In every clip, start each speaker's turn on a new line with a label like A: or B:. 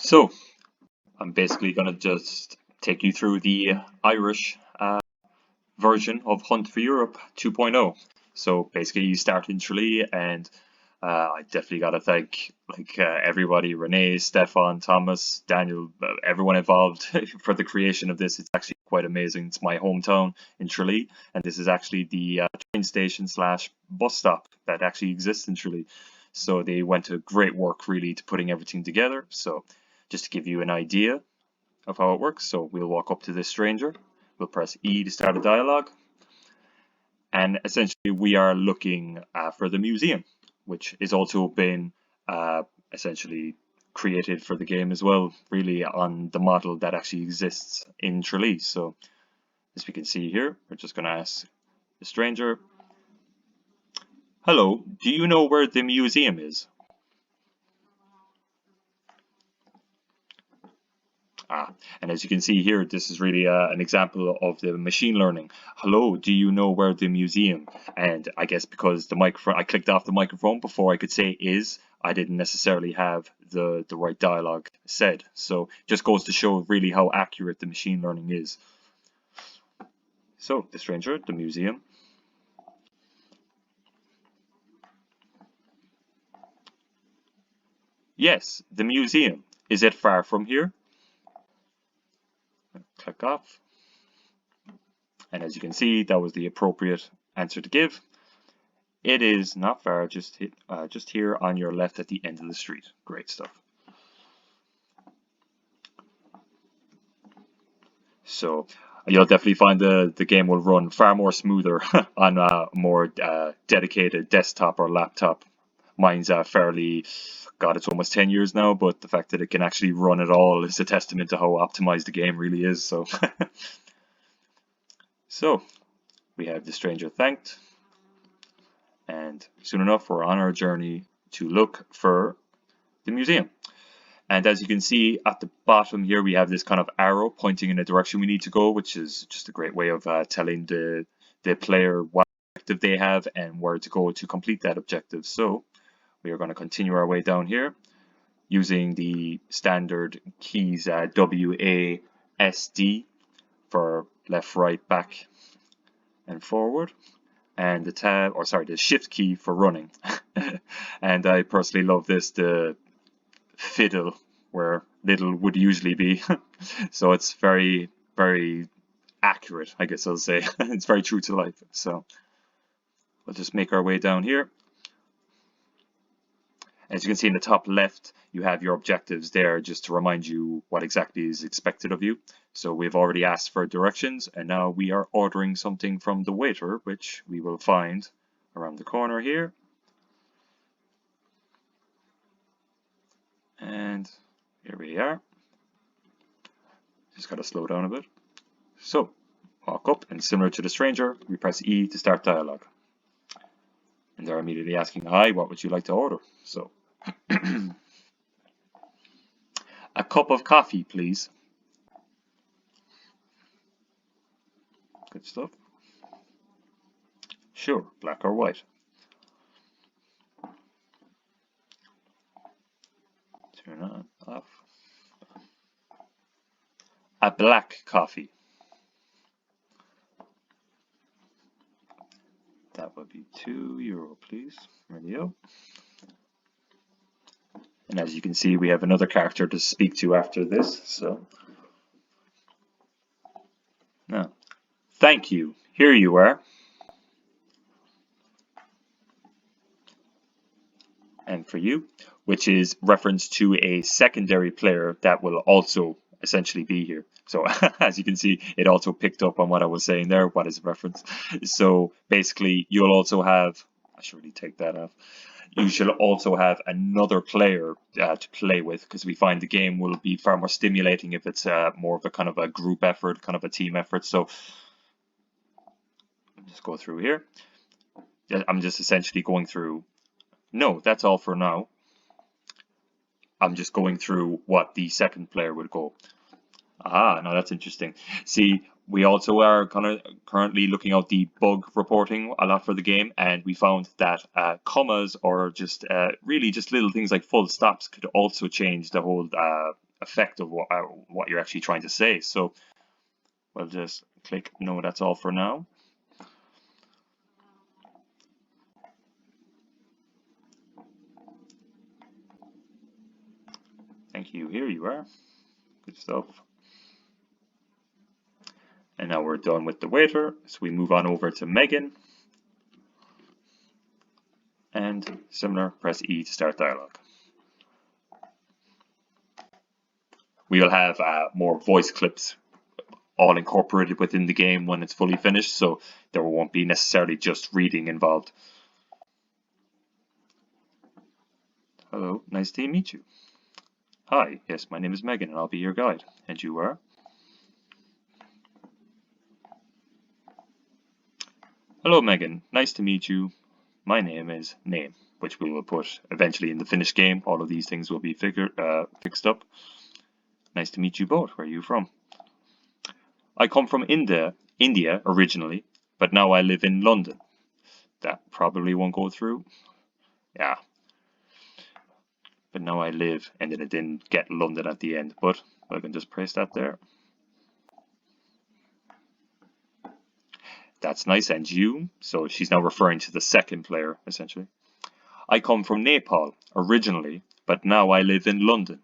A: So I'm basically going to just take you through the Irish version of Hunt for Europe 2.0. So basically you start in Tralee and I definitely got to thank everybody, Renee, Stefan, Thomas, Daniel, everyone involved for the creation of this. It's actually quite amazing. It's my hometown in Tralee, and this is actually the train station slash bus stop that actually exists in Tralee. So they went to great work really to putting everything together. So just to give you an idea of how it works. So we'll walk up to this stranger, we'll press E to start a dialogue, and essentially we are looking for the museum, which is also been essentially created for the game as well, really on the model that actually exists in Tralee. So as we can see here, we're just going to ask the stranger, hello, do you know where the museum is? And as you can see here, this is really an example of the machine learning. Hello, do you know where the museum? And I guess because the microphone, I clicked off the microphone before I could say is, I didn't necessarily have the right dialogue said. So just goes to show really how accurate the machine learning is. So the stranger, the museum. Yes, the museum. Is it far from here? Click off. And as you can see, that was the appropriate answer to give. It is not far, just here on your left at the end of the street. Great stuff. So you'll definitely find the game will run far more smoother on a more dedicated desktop or laptop. Mine's fairly, God, it's almost 10 years now, but the fact that it can actually run at all is a testament to how optimized the game really is. So, so we have the stranger thanked, and soon enough we're on our journey to look for the museum. And as you can see at the bottom here, we have this kind of arrow pointing in the direction we need to go, which is just a great way of telling the player what objective they have and where to go to complete that objective. So we are going to continue our way down here using the standard keys W, A, S, D for left, right, back, and forward, and the tab, or sorry, the shift key for running. And I personally love this, the fiddle where little would usually be. So it's very, very accurate, I guess I'll say. It's very true to life. So we'll just make our way down here. As you can see in the top left, you have your objectives there just to remind you what exactly is expected of you. So we've already asked for directions, and now we are ordering something from the waiter, which we will find around the corner here. And here we are. Just got to slow down a bit. So walk up, and similar to the stranger, we press E to start dialogue. And they're immediately asking, hi, what would you like to order? So a cup of coffee, please. Good stuff. Sure, black or white. Turn on, off. A black coffee. That would be €2, please. Radio. And as you can see, we have another character to speak to after this. So now, thank you. Here you are. And for you, which is reference to a secondary player that will also essentially be here. So as you can see, it also picked up on what I was saying there, what is reference. So basically, you'll also have, I should really take that off. You should also have another player to play with, because we find the game will be far more stimulating if it's more of a kind of a group effort, kind of a team effort. So just go through here. I'm just essentially going through. No, that's all for now. I'm just going through what the second player would go. Ah, no, that's interesting. See, we also are currently looking at the bug reporting a lot for the game, and we found that commas or just really just little things like full stops could also change the whole effect of what you're actually trying to say. So we'll just click no, that's all for now. Thank you. Here you are. Good stuff. And now we're done with the waiter, so we move on over to Megan. And similar, press E to start dialogue. We'll have more voice clips all incorporated within the game when it's fully finished, so there won't be necessarily just reading involved. Hello, nice to meet you. Hi, yes, my name is Megan and I'll be your guide. And you are? Hello, Megan, nice to meet you. My name is Name, which we will put eventually in the finished game. All of these things will be fixed up. Nice to meet you both. Where are you from? I come from India originally, but now I live in London. That probably won't go through. Yeah. But now I live, and then it didn't get London at the end, but I can just press that there. That's nice, and you? So she's now referring to the second player, essentially. I come from Nepal originally, but now I live in London.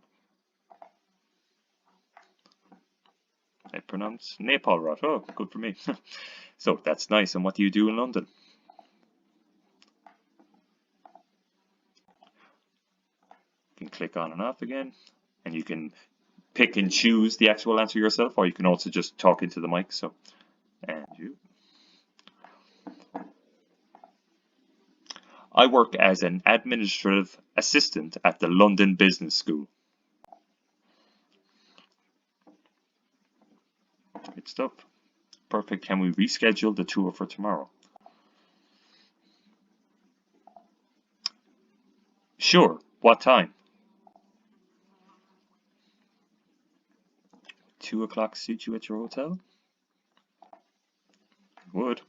A: I pronounce Nepal right. Oh, good for me. So that's nice. And what do you do in London? You can click on and off again, and you can pick and choose the actual answer yourself, or you can also just talk into the mic. So, and you. I work as an administrative assistant at the London Business School. Good stuff. Perfect. Can we reschedule the tour for tomorrow? Sure. What time? 2 o'clock suit you at your hotel? Would.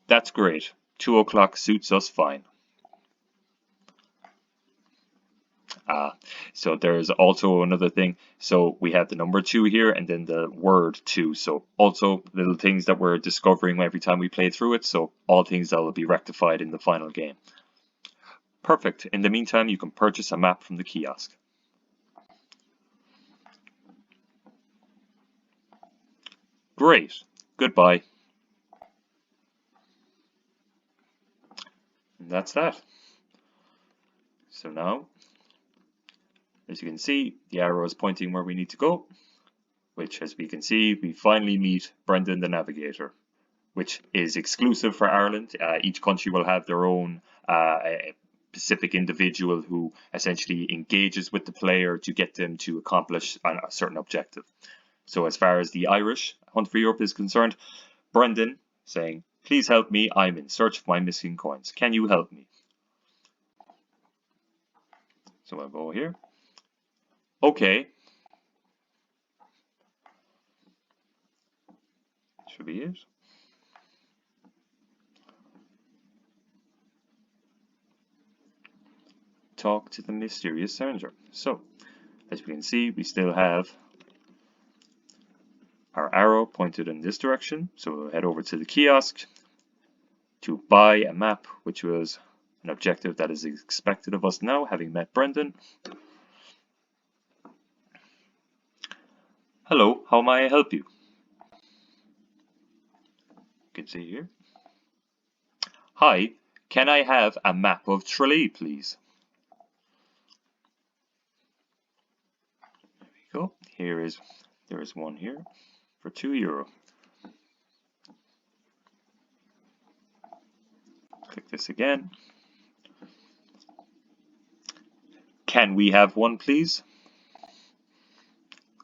A: That's great. 2 o'clock suits us fine. So there's also another thing. So we have the number 2 here and then the word 2. So also little things that we're discovering every time we play through it. So all things that will be rectified in the final game. Perfect. In the meantime, you can purchase a map from the kiosk. Great. Goodbye. And that's that. So now, as you can see, the arrow is pointing where we need to go, which, as we can see, we finally meet Brendan the Navigator, which is exclusive for Ireland. Each country will have their own specific individual who essentially engages with the player to get them to accomplish a certain objective. So as far as the Irish Hunt for Europe is concerned, Brendan saying, "Please help me, I'm in search of my missing coins. Can you help me?" So I'll go here. Okay. Should be it. Talk to the mysterious stranger. So, as we can see, we still have our arrow pointed in this direction. So we'll head over to the kiosk to buy a map, which was an objective that is expected of us now, having met Brendan. Hello, how may I help you? You can see here. Hi, can I have a map of Tralee, please? There we go. There is one here for €2. Click this again. Can we have one, please?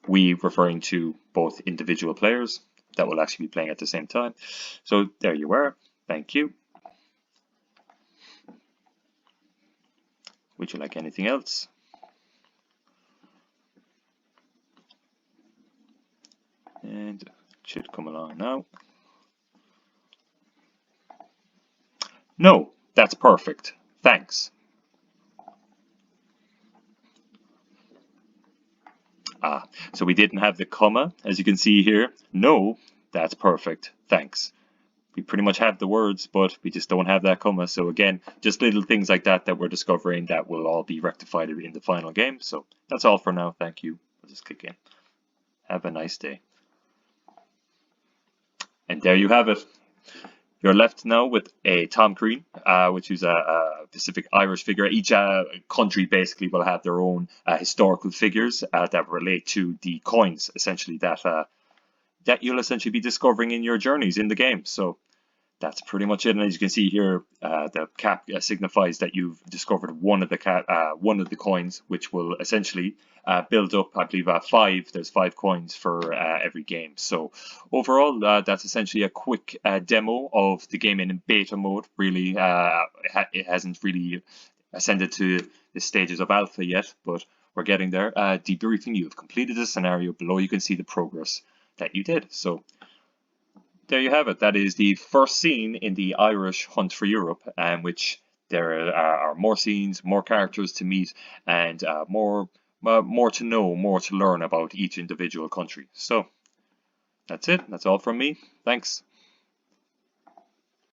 A: We referring to both individual players that will actually be playing at the same time. So there you are. Thank you. Would you like anything else? And it should come along now. No, that's perfect. Thanks. So we didn't have the comma, as you can see here. No, that's perfect. Thanks. We pretty much have the words, but we just don't have that comma. So again, just little things like that that we're discovering that will all be rectified in the final game. So that's all for now. Thank you. I'll just click in. Have a nice day. And there you have it. You're left now with a Tom Crean, which is a Pacific Irish figure. Each country basically will have their own historical figures that relate to the coins, essentially, that you'll essentially be discovering in your journeys in the game. So that's pretty much it. And as you can see here, the cap signifies that you've discovered one of the coins, which will essentially build up, I believe, there's 5 coins for every game. So overall, that's essentially a quick demo of the game in beta mode. Really, it hasn't really ascended to the stages of alpha yet, but we're getting there. Debriefing, you've completed the scenario. Below you can see the progress that you did. So there you have it. That is the first scene in the Irish Hunt for Europe, which there are more scenes, more characters to meet, and more to know, more to learn about each individual country. So that's it. That's all from me. Thanks.